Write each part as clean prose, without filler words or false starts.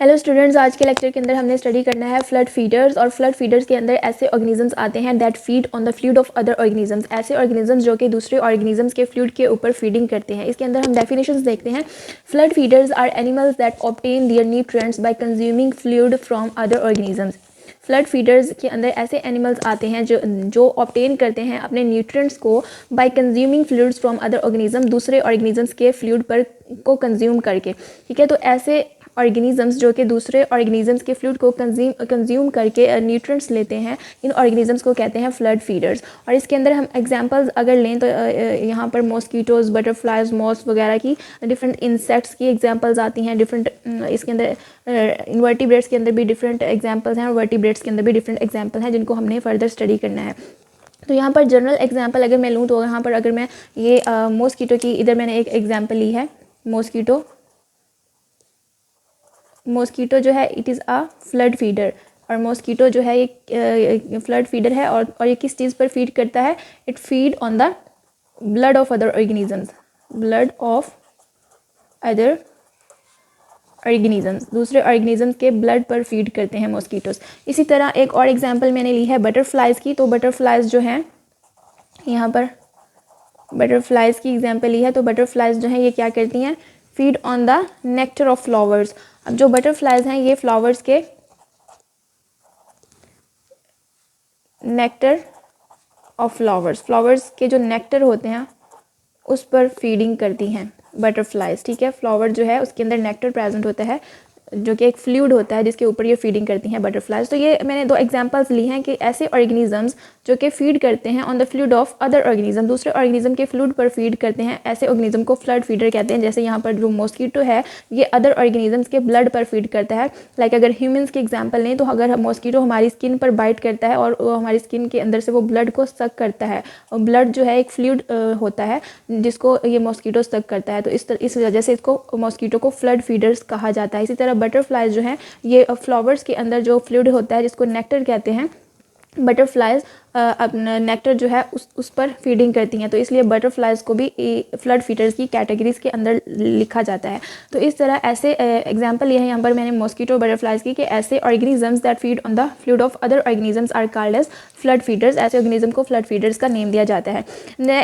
Hello students, आज के lecture के अंदर हमने स्टडी करना है फ्लड फीडर्स। और फ्लड फीडर्स के अंदर ऐसे ऑर्गेनिजम्स आते हैं that feed on the fluid of other organisms. ऐसे ऑर्गेनिजम्स जो कि दूसरे ऑर्गेनिजम्स के फ्लूइड के ऊपर फीडिंग करते हैं। इसके अंदर हम डेफिनेशंस देखते हैं। Fluid feeders are animals that obtain their nutrients by consuming fluid from other organisms. Fluid feeders के अंदर ऐसे एनिमल्स आते हैं जो ऑब्टेन करते हैं अपने न्यूट्रिएंट्स को bye consuming fluids from other organism, दूसरे ऑर्गेनिजम्स के फ्लूइड पर को कंज्यूम करके। ठीक है, तो ऐसे ऑर्गेनिजम्स जो कि दूसरे ऑर्गेनिजम्स के फ्लूइड को कंज्यूम करके न्यूट्रिएंट्स लेते हैं, इन ऑर्गेनिजम्स को कहते हैं फ्लड फीडर्स। और इसके अंदर हम एग्जांपल्स अगर लें तो यहाँ पर मॉस्कीटोज़, बटरफ्लाइज, मॉस वगैरह की, डिफरेंट इंसेक्ट्स की एग्जांपल्स आती हैं। डिफरेंट इसके अंदर इन्वर्टिब्रेट्स के अंदर भी डिफरेंट एग्जांपल्स हैं और वर्टिब्रेट्स के अंदर भी डिफरेंट एग्जांपल हैं जिनको हमने फर्दर स्टडी करना है। तो यहाँ पर जनरल एग्जांपल अगर मैं लूँ तो यहाँ पर अगर मैं ये मॉस्कीटो की, इधर मैंने एक एग्जांपल ली है। मॉस्कीटो जो है it is a flood feeder. और मॉस्कीटो जो है एक फ्लड फीडर है। और ये किस चीज़ पर फीड करता है? It feed on the blood of other organisms. Blood of other organisms, दूसरे ऑर्गेनिजम्स के ब्लड पर फीड करते हैं मॉस्कीटोस। इसी तरह एक और एग्जांपल मैंने ली है बटरफ्लाइज की। तो बटरफ्लाइज जो हैं, यहाँ पर बटरफ्लाइज की एग्जांपल ली है। तो बटरफ्लाइज जो हैं ये क्या करती हैं? Feed on the nectar of flowers. अब जो बटरफ्लाइज हैं ये फ्लावर्स के नेक्टर ऑफ फ्लावर्स के जो नेक्टर होते हैं उस पर फीडिंग करती हैं बटरफ्लाइज। ठीक है, फ्लावर जो है उसके अंदर नेक्टर प्रेजेंट होता है जो कि एक फ्लूइड होता है जिसके ऊपर ये फीडिंग करती हैं बटरफ्लाइज। तो ये मैंने दो एग्जांपल्स ली हैं कि ऐसे ऑर्गेनिजम्स जो कि फीड करते हैं on the fluid of other organism, दूसरे ऑर्गेनिज्म के फ्लूइड पर फीड करते हैं, ऐसे ऑर्गेनिज्म को फ्लड फीडर कहते हैं। जैसे यहाँ पर जो मॉस्कीटो है ये अदर ऑर्गेनिजम्स के ब्लड पर फीड करता है। लाइक अगर ह्यूमंस की एग्जांपल लें तो अगर मॉस्कीटो हमारी स्किन पर बाइट करता है और हमारी स्किन के अंदर से वो ब्लड को सक करता है, और ब्लड जो है एक फ्लूइड होता है जिसको ये मॉस्कीटो सक करता है। तो इस वजह से इसको मॉस्कीटो को फ्लड फीडर्स कहा जाता है। इसी तरह बटरफ्लाइज जो है ये फ्लावर्स के अंदर जो फ्लूइड होता है जिसको नेक्टर कहते हैं, बटरफ्लाइज अपना नेक्टर जो है उस पर फीडिंग करती हैं। तो इसलिए बटरफ्लाइज को भी फ्लड फीडर्स की कैटेगरीज के अंदर लिखा जाता है। तो इस तरह ऐसे एग्जांपल ये है यहाँ पर मैंने मॉस्कीटो बटरफ्लाइज की कि ऐसे organisms that feed on the fluid of other organisms are called as fluid feeders. ऐसे ऑर्गेनिज्म को फ्लड फीडर्स का नेम दिया जाता है।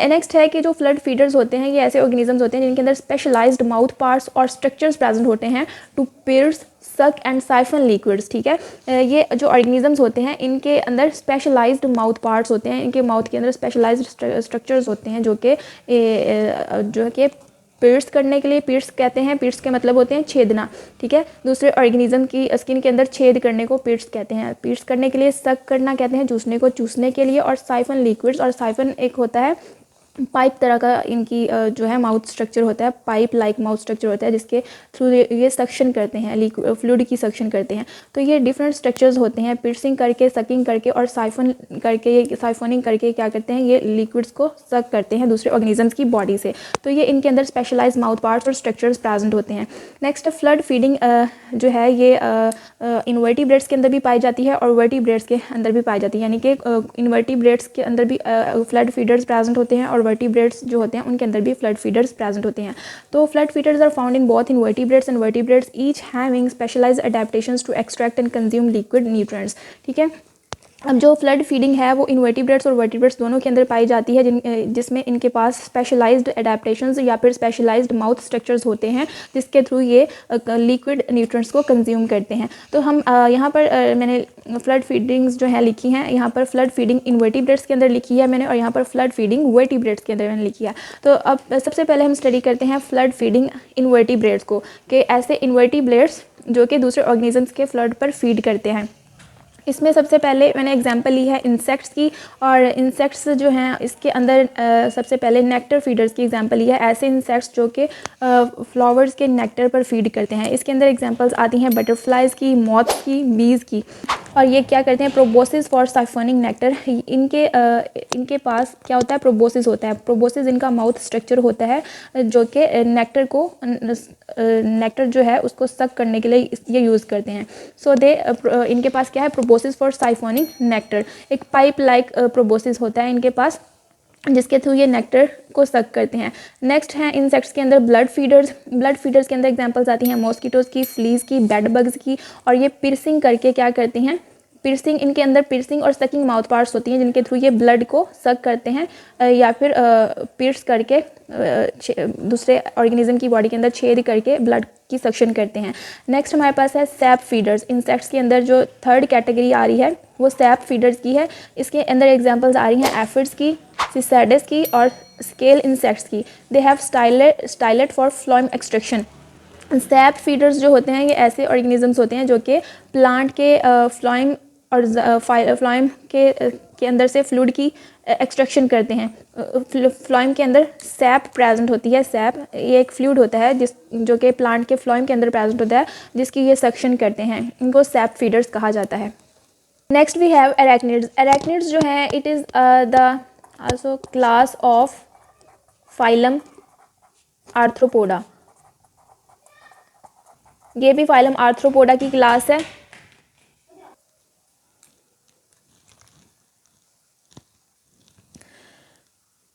नेक्स्ट है कि जो फ्लड फीडर्स होते हैं ये ऐसे ऑर्गेनिजम्स होते हैं जिनके अंदर स्पेशलाइज्ड माउथ पार्ट्स और स्ट्रक्चर्स प्रेजेंट होते हैं टू पियर्स, सक एंड साइफन लिक्विड्स। ठीक है, ये जो ऑर्गेनिजम्स होते हैं इनके अंदर स्पेशलाइज्ड माउथ पार्ट्स होते हैं, इनके माउथ के अंदर स्पेशलाइज्ड स्ट्रक्चर्स होते हैं जो कि पियर्स करने के लिए, पियर्स कहते हैं, पियर्स के मतलब होते हैं छेदना। ठीक है, दूसरे ऑर्गेनिज्म की स्किन के अंदर छेद करने को पियर्स कहते हैं। पियर्स करने के लिए, सक करना कहते हैं चूसने को, चूसने के लिए, और साइफन लिक्विड्स। और साइफन एक होता है पाइप तरह का इनकी जो है माउथ स्ट्रक्चर होता है, पाइप लाइक माउथ स्ट्रक्चर होता है जिसके थ्रू ये सक्शन करते हैं, फ्लूइड की सक्शन करते हैं। तो ये डिफरेंट स्ट्रक्चर्स होते हैं, पियर्सिंग करके, सकिंग करके और साइफन करके, ये साइफोनिंग करके क्या करते हैं, ये लिक्विड्स को सक करते हैं दूसरे ऑर्गेनिजम्स की बॉडी से। तो ये इनके अंदर स्पेशलाइज माउथ पार्ट्स और स्ट्रक्चर्स प्रेजेंट होते हैं। नेक्स्ट फ्लड फीडिंग जो है ये इन्वर्टिब्रेट्स के अंदर भी पाई जाती है और वर्टिब्रेट्स के अंदर भी पाई जाती है। यानी कि इन्वर्टिब्रेट्स के अंदर भी फ्लड फीडर्स प्रेजेंट होते हैं और वर्टिब्रेट्स जो होते हैं उनके अंदर भी फ्लड फीडर्स प्रेजेंट होते हैं। तो fluid feeders are found in both invertebrates and vertebrates, each having specialised adaptations to extract and consume liquid nutrients. ठीक है, अब जो फ्लड फीडिंग है वो इन्वर्टिब्रेट्स और वर्टिब्रेट्स दोनों के अंदर पाई जाती है जिसमें इनके पास स्पेशलाइज्ड अडैप्टेशंस या फिर स्पेशलाइज्ड माउथ स्ट्रक्चर्स होते हैं जिसके थ्रू ये लिक्विड न्यूट्रिएंट्स को कंज्यूम करते हैं। तो हम यहाँ पर मैंने फ्लड फीडिंग्स जो है लिखी हैं, यहाँ पर फ्लड फीडिंग इन्वर्टिब्रेट्स के अंदर लिखी है मैंने, और यहाँ पर फ्लड फीडिंग वर्टिब्रेट्स के अंदर मैंने लिखी है। तो अब सबसे पहले हम स्टडी करते हैं फ्लड फीडिंग इन्वर्टिब्रेट्स को, कि ऐसे इन्वर्टिब्रेट्स जो कि दूसरे ऑर्गेनिजम्स के फ्लड पर फीड करते हैं। इसमें सबसे पहले मैंने एग्जांपल ली है इंसेक्ट्स की, और इंसेक्ट्स जो हैं इसके अंदर सबसे पहले नेक्टर फीडर्स की एग्जांपल ली है। ऐसे इंसेक्ट्स जो कि फ्लावर्स के नेक्टर पर फीड करते हैं। इसके अंदर एग्जांपल्स आती हैं बटरफ्लाइज की, मॉथ्स की, बीज की। और ये क्या करते हैं? Proboscis for siphoning nectar. इनके पास क्या होता है? प्रोबोसिस होता है। प्रोबोसिस इनका माउथ स्ट्रक्चर होता है जो कि नेक्टर जो है उसको सक करने के लिए ये यूज़ करते हैं। सो इनके पास क्या है? प्रोबोसिस फॉर साइफोनिंग नेक्टर, एक पाइप लाइक प्रोबोसिस होता है इनके पास जिसके थ्रू ये नेक्टर को सक करते हैं। नेक्स्ट है इंसेक्ट्स के अंदर ब्लड फीडर्स। ब्लड फीडर्स के अंदर एग्जांपल्स आती हैं मॉस्किटोज़ की, फ्लीज़ की, बेड बग्स की, और ये पिर्सिंग करके क्या करते हैं, पिर्सिंग, इनके अंदर पिर्सिंग और सकिंग माउथ पार्ट्स होती हैं जिनके थ्रू ये ब्लड को सक करते हैं या फिर पिर्स करके दूसरे ऑर्गेनिज्म की बॉडी के अंदर छेद करके ब्लड की सक्शन करते हैं। नेक्स्ट हमारे पास है सैप फीडर्स। इंसेक्ट्स के अंदर जो थर्ड कैटेगरी आ रही है वो सैप फीडर्स की है। इसके अंदर एग्जांपल्स आ रही हैं एफिड्स की, सिसैडिस की और स्केल इंसेक्ट्स की। They have stylet for phloem extraction. SAP feeders जो होते हैं ये ऐसे ऑर्गेनिजम्स होते हैं जो कि प्लांट के फ्लोएम और फ्लोएम के अंदर से फ्लूइड की एक्सट्रैक्शन करते हैं। फ्लोएम के अंदर सैप प्रेजेंट होती है। सैप ये एक फ्लूइड होता है जो कि प्लांट के फ्लोएम के अंदर प्रेजेंट होता है, जिसकी ये सक्शन करते हैं। इनको सैप फीडर्स कहा जाता है। Next we have arachnids. Arachnids जो है it is the also class of phylum Arthropoda. ये भी फाइलम आर्थ्रोपोडा की क्लास है।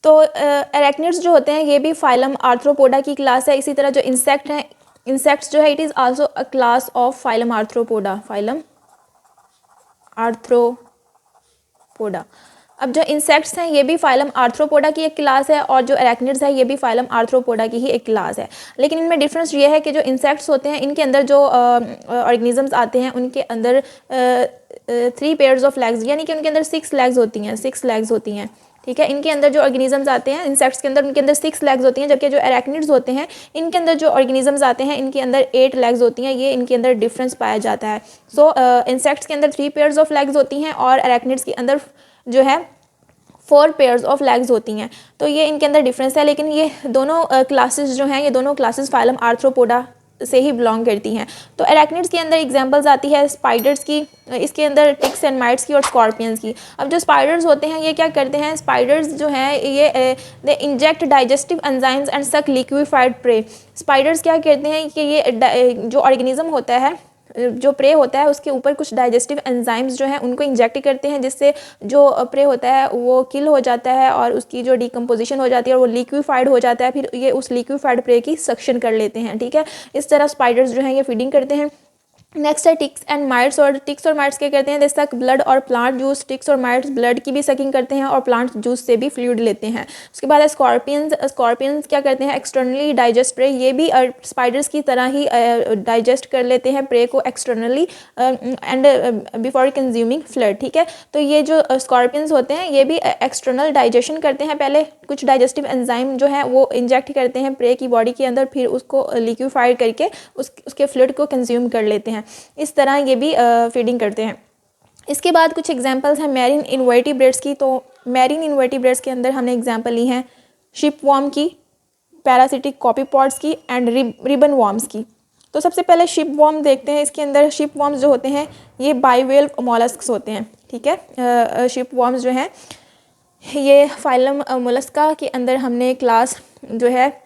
तो एरेक्निड्स जो होते हैं ये भी फाइलम आर्थ्रोपोडा की क्लास है। इसी तरह जो इंसेक्ट हैं, इंसेक्ट्स जो है it is also a class of phylum arthropoda, phylum arthropoda. अब जो इंसेक्ट्स हैं ये भी फाइलम आर्थ्रोपोडा की एक क्लास है और जो एरेक्निड्स है ये भी फाइलम आर्थ्रोपोडा की ही एक क्लास है। लेकिन इनमें डिफरेंस ये है कि जो इंसेक्ट्स होते हैं इनके अंदर जो ऑर्गेनिजम्स आते हैं उनके अंदर 3 पेयर्स ऑफ लेग्स, यानी कि उनके अंदर 6 लेग्स होती हैं, 6 लेग्स होती हैं। ठीक है, इनके अंदर जो ऑर्गेनिजम्स आते हैं इंसेक्ट्स के अंदर उनके अंदर 6 लेग्स होती हैं, जबकि जो एरेक्निड्स होते हैं इनके अंदर जो ऑर्गेनिजम्स आते हैं इनके अंदर 8 लेग्स होती हैं। ये इनके अंदर डिफरेंस पाया जाता है। सो इंसेक्ट्स के अंदर 3 पेयर्स ऑफ लेग्स होती हैं और एरेक्निड्स के अंदर जो है 4 पेयर्स ऑफ लेग्स होती हैं। तो ये इनके अंदर डिफरेंस है। लेकिन ये दोनों क्लासेस जो हैं, ये दोनों क्लासेस फाइलम आर्थ्रोपोडा से ही बिलोंग करती हैं। तो एरेक्निड्स के अंदर एग्जांपल्स आती है स्पाइडर्स की, इसके अंदर टिक्स एंड माइट्स की और स्कॉर्पियंस की। अब जो स्पाइडर्स होते हैं ये क्या करते हैं, स्पाइडर्स जो हैं ये दे इंजेक्ट डाइजेस्टिव एंजाइम्स एंड सक लिक्विफाइड प्रे। स्पाइडर्स क्या करते हैं कि ये जो ऑर्गेनिज्म होता है, जो प्रे होता है उसके ऊपर कुछ डाइजेस्टिव एंजाइम्स जो हैं उनको इंजेक्ट करते हैं, जिससे जो प्रे होता है वो किल हो जाता है और उसकी जो डिकम्पोजिशन हो जाती है और वो लिक्विफाइड हो जाता है। फिर ये उस लिक्विफाइड प्रे की सक्शन कर लेते हैं। ठीक है, इस तरह स्पाइडर्स जो हैं ये फीडिंग करते हैं। नेक्स्ट है टिक्स एंड माइट्स। और टिक्स और माइट्स क्या करते हैं, दे सक ब्लड और प्लांट जूस। टिक्स और माइट्स ब्लड की भी सकिंग करते हैं और प्लांट जूस से भी फ्लूइड लेते हैं। उसके बाद है स्कॉर्पियंस। स्कॉर्पियंस क्या करते हैं, एक्सटर्नली डाइजेस्ट प्रे। ये भी स्पाइडर्स की तरह ही डाइजेस्ट कर लेते हैं प्रे को externally and before consuming flood. ठीक है, तो ये जो स्कॉर्पियंस होते हैं ये भी एक्सटर्नल डाइजेशन करते हैं। पहले कुछ डाइजेस्टिव एंजाइम जो है वो इंजेक्ट करते हैं प्रे की बॉडी के अंदर, फिर उसको लिक्विफाइड करके उसके फ्लूइड को कंज्यूम कर लेते हैं। इस तरह ये भी फीडिंग करते हैं। इसके बाद कुछ एग्जांपल्स हैं मैरीन इनवर्टिब्रेट्स की। तो मैरीन इनवर्टिब्रेट्स के अंदर हमने एग्जांपल ली हैं शिपवॉर्म की, पैरासिटिक कॉपीपॉड्स की एंड रिबन वॉर्म्स की। तो सबसे पहले शिपवॉर्म देखते हैं। इसके अंदर शिपवॉर्म्स जो होते हैं ये बाइवेल्व मोलस्क्स होते हैं। ठीक है, शिपवॉर्म्स जो हैं ये फाइलम मोलस्का के अंदर हमने क्लास जो है,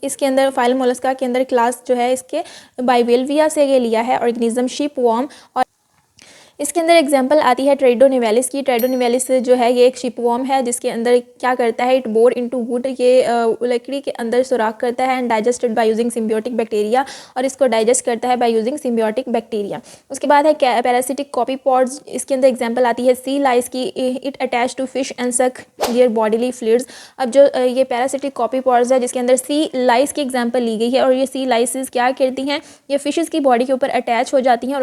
इसके अंदर फाइलम मोलस्का के अंदर क्लास जो है इसके बाइवेल्विया से ये लिया है ऑर्गेनिज्म शिपवॉर्म। और इसके अंदर एग्जांपल आती है ट्रेडोनिवेलिस की। ट्रेडोनिवेलिस जो है ये एक शिपवॉर्म है जिसके अंदर क्या करता है, इट बोर इनटू वुड। ये लकड़ी के अंदर सुराख करता है and digested by using symbiotic bacteria, और इसको डाइजेस्ट करता है बाय यूजिंग सिम्बियोटिक बैक्टीरिया। उसके बाद है पैरासिटिक कॉपीपॉड्स। इसके अंदर एग्जाम्पल आती है सी लाइस की। It attach to fish and suck their bodily fluids. अब जो ये पैरासिटिक कॉपीपॉड्स है जिसके अंदर सी लाइस की एग्जाम्पल ली गई है, और ये सी लाइसिस क्या करती हैं, ये फिशेस की बॉडी के ऊपर अटैच हो जाती हैं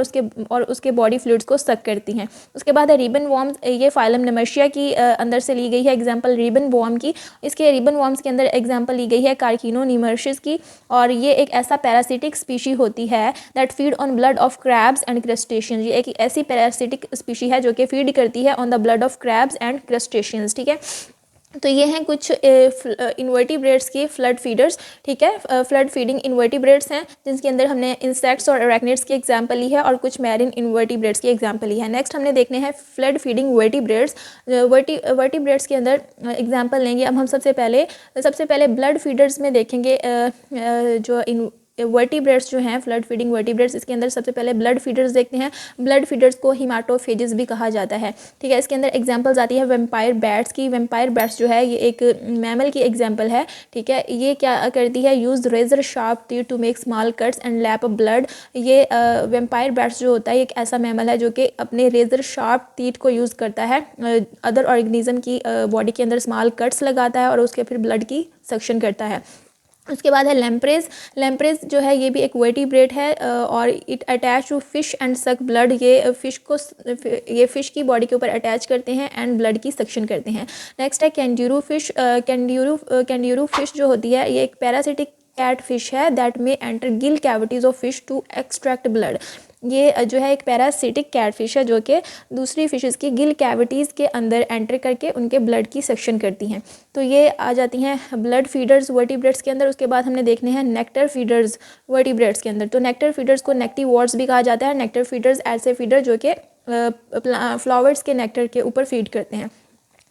और उसके बॉडी फ्लूइड्स को सक करती हैं। उसके बाद है रिबन वॉर्म्स। ये फाइलम नेमर्शिया की अंदर से ली गई है एग्जांपल रिबन वॉर्म की। इसके रिबन वॉर्म्स के अंदर एग्जांपल ली गई है कार्किनोनिमर्शिस की, और ये एक ऐसा पैरासिटिक स्पीशी होती है that feed on blood of crabs and crustaceans. ये एक ऐसी पैरासिटिक स्पीशी है जो कि फीड करती है on the blood of crabs and crustaceans. ठीक है, तो ये हैं कुछ इन्वर्टिब्रेट्स की फ्लड फीडर्स। ठीक है, फ्लड फीडिंग इन्वर्टिब्रेट्स हैं जिनके अंदर हमने इंसेक्ट्स और एरेक्निड्स की एग्जांपल ली है और कुछ मैरिन इन्वर्टिब्रेट्स की एग्जांपल ली है। नेक्स्ट हमने देखने हैं फ्लड फीडिंग वर्टिब्रेट्स। वर्टिब्रेट्स के अंदर एग्जांपल लेंगे। अब हम सबसे पहले ब्लड फीडर्स में देखेंगे जो वर्टिब्रेट्स जो हैं, फ्लड फीडिंग वर्टिब्रेट्स, इसके अंदर सबसे पहले ब्लड फीडर्स देखते हैं। ब्लड फीडर्स को हिमाटोफेजेस भी कहा जाता है, ठीक है। इसके अंदर एग्जांपल्स आती है वेम्पायर बैट्स की। वेम्पायर बैट्स जो है ये एक मैमल की एग्जांपल है, ठीक है। ये क्या करती है, use razor sharp teeth to make small cuts and lap up blood. ये वेम्पायर बैट्स जो होता है एक ऐसा मैमल है जो कि अपने रेजर शार्प टीथ को यूज़ करता है अदर ऑर्गेनिज्म की बॉडी के अंदर स्मॉल कट्स लगाता है और उसके फिर ब्लड की सक्शन करता है। उसके बाद है लैम्प्रेज। लैम्प्रेज जो है ये भी एक वर्टिब्रेट है और it attach to fish and suck blood. ये फ़िश की बॉडी के ऊपर अटैच करते हैं एंड ब्लड की सक्शन करते हैं। नेक्स्ट है कैंड्यूरू फिश। कैंड्यूरू फिश जो होती है ये एक पैरासिटिक कैट फिश है दैट में enter gill cavities of fish to extract blood. ये जो है एक पैरासिटिक कैट फिश है जो कि दूसरी फिशेस की गिल कैविटीज़ के अंदर एंटर करके उनके ब्लड की सक्शन करती हैं। तो ये आ जाती हैं ब्लड फीडर्स वर्टिब्रेट्स के अंदर। उसके बाद हमने देखने हैं नेक्टर फीडर्स वर्टिब्रेट्स के अंदर। तो नेक्टर फीडर्स को नेक्टिवोर्ड्स भी कहा जाता है। नेक्टर फीडर्स ऐसे फीडर जो कि फ्लावर्स के नेक्टर के ऊपर फीड करते हैं।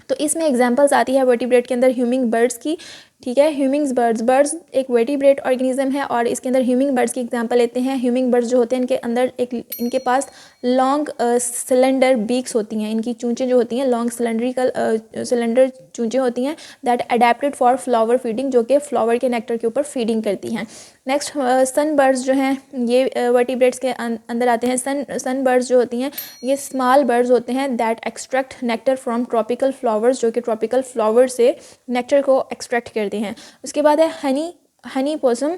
तो इसमें एग्जांपल्स आती है वर्टिब्रेट के अंदर ह्यूमिंग बर्ड्स की, ठीक है। ह्यूमिंग बर्ड्स एक वर्टिब्रेट ऑर्गेनिज्म है और इसके अंदर ह्यूमिंग बर्ड्स की एग्जांपल लेते हैं। ह्यूमिंग बर्ड्स जो होते हैं इनके अंदर इनके पास लॉन्ग सिलेंडर बीक्स होती हैं। इनकी चूंचें जो होती हैं लॉन्ग सिलेंडर चूंचें होती हैं that adapted for flower feeding, जो कि फ्लावर के नेक्टर के ऊपर फीडिंग करती हैं। नेक्स्ट सन बर्ड्स जो हैं ये वर्टिब्रेट्स के अंदर आते हैं। सन बर्ड्स जो होती हैं ये स्मॉल बर्ड्स होते हैं that extract nectar from tropical flowers, जो कि ट्रॉपिकल फ्लावर से नेक्टर को एक्सट्रैक्ट करते हैं। उसके बाद है हनी पॉसम।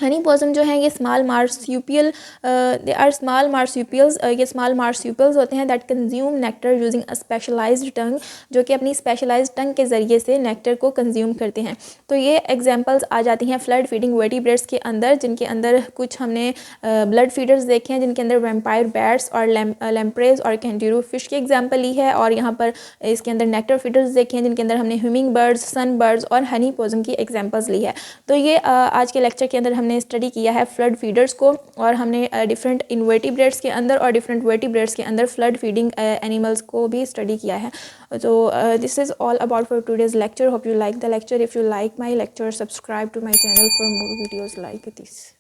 हनी पॉसम जो है ये small marsupial they are small marsupials. ये स्मॉल मार्supials होते हैं that consume nectar using a specialised tongue, जो कि अपनी स्पेशलाइज्ड टंग के ज़रिए से नेक्टर को कंज्यूम करते हैं। तो ये एग्जांपल्स आ जाती हैं फ्लड फीडिंग वर्टिब्रेट्स के अंदर, जिनके अंदर कुछ हमने ब्लड फीडर्स देखे हैं जिनके अंदर वेम्पायर बैट्स और लैम्प्रेज और कैंड्यूरू फिश की एग्जाम्पल ली है, और यहाँ पर इसके अंदर नेक्टर फीडर्स देखे हैं जिनके अंदर हमने ह्यूमिंग बर्ड्स, सन बर्ड्स और हनी पॉसम की एग्जाम्पल्स ली है। तो ये आज के लेक्चर के अंदर हमने स्टडी किया है फ्लड फीडर्स को, और हमने डिफरेंट इनवर्टिब्रेट्स के अंदर और डिफरेंट वर्टिब्रेट्स के अंदर फ्लड फीडिंग एनिमल्स को भी स्टडी किया है। तो this is all about for today's lecture. Hope you like the lecture. If you like my lecture, subscribe to my channel for more videos like this.